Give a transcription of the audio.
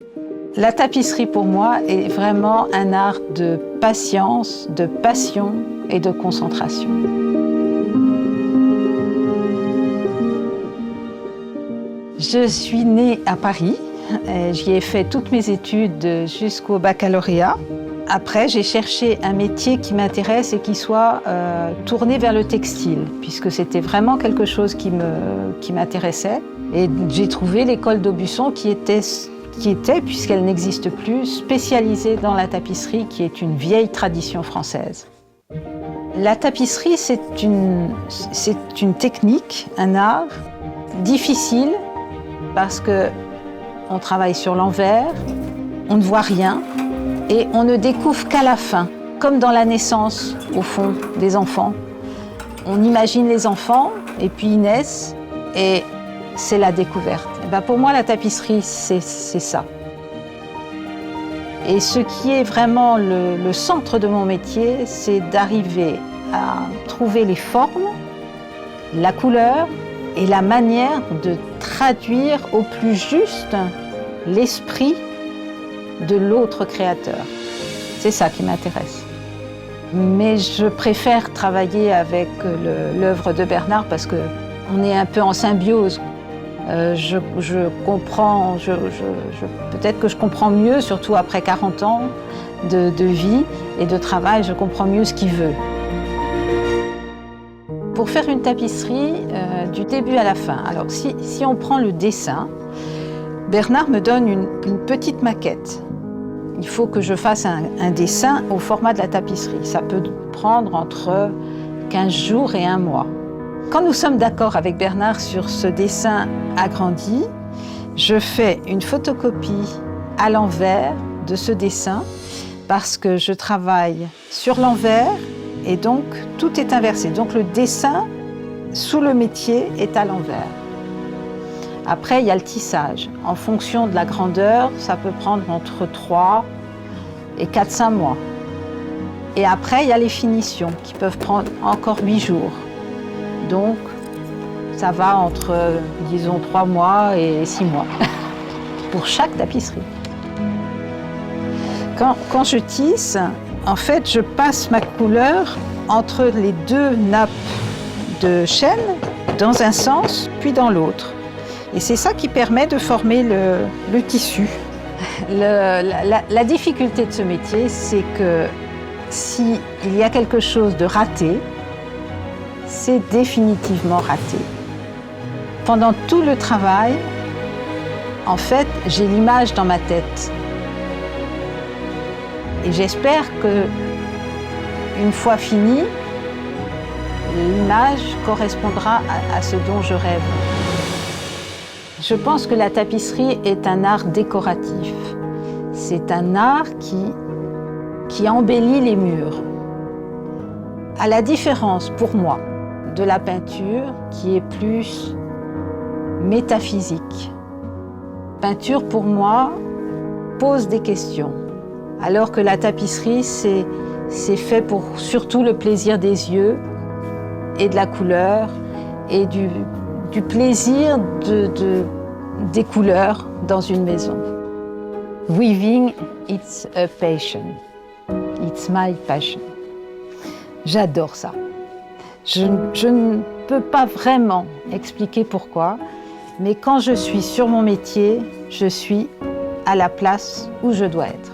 La tapisserie pour moi est vraiment un art de patience, de passion et de concentration. Je suis née à Paris, j'y ai fait toutes mes études jusqu'au baccalauréat. Après, j'ai cherché un métier qui m'intéresse et qui soit tourné vers le textile, puisque c'était vraiment quelque chose qui m'intéressait. Et j'ai trouvé l'école d'Aubusson qui était, puisqu'elle n'existe plus, spécialisée dans la tapisserie, qui est une vieille tradition française. La tapisserie, c'est une technique, un art difficile, parce qu'on travaille sur l'envers, on ne voit rien, et on ne découvre qu'à la fin, comme dans la naissance, au fond, des enfants. On imagine les enfants, et puis ils naissent, et c'est la découverte. Et ben pour moi, la tapisserie, c'est ça. Et ce qui est vraiment le centre de mon métier, c'est d'arriver à trouver les formes, la couleur et la manière de traduire au plus juste l'esprit de l'autre créateur. C'est ça qui m'intéresse. Mais je préfère travailler avec l'œuvre de Bernard parce qu'on est un peu en symbiose. Je comprends, peut-être que je comprends mieux, surtout après 40 ans de vie et de travail, je comprends mieux ce qu'il veut. Pour faire une tapisserie, du début à la fin, alors si on prend le dessin, Bernard me donne une petite maquette. Il faut que je fasse un dessin au format de la tapisserie. Ça peut prendre entre 15 jours et 1 mois. Quand nous sommes d'accord avec Bernard sur ce dessin agrandi, je fais une photocopie à l'envers de ce dessin parce que je travaille sur l'envers et donc tout est inversé. Donc le dessin sous le métier est à l'envers. Après, il y a le tissage. En fonction de la grandeur, ça peut prendre entre 3 et 4-5 mois. Et après, il y a les finitions qui peuvent prendre encore 8 jours. Donc, ça va entre, disons, 3 mois et 6 mois pour chaque tapisserie. Quand je tisse, en fait, je passe ma couleur entre les 2 nappes de chaîne dans un sens, puis dans l'autre. Et c'est ça qui permet de former le tissu. La difficulté de ce métier, c'est que s'il y a quelque chose de raté, c'est définitivement raté. Pendant tout le travail, en fait, j'ai l'image dans ma tête. Et j'espère que, une fois fini, l'image correspondra à ce dont je rêve. Je pense que la tapisserie est un art décoratif. C'est un art qui embellit les murs. À la différence, pour moi, de la peinture qui est plus métaphysique. La peinture, pour moi, pose des questions, alors que la tapisserie, c'est fait pour surtout le plaisir des yeux et de la couleur et du plaisir des couleurs dans une maison. Weaving, it's a passion. It's my passion. J'adore ça. Je ne peux pas vraiment expliquer pourquoi, mais quand je suis sur mon métier, je suis à la place où je dois être.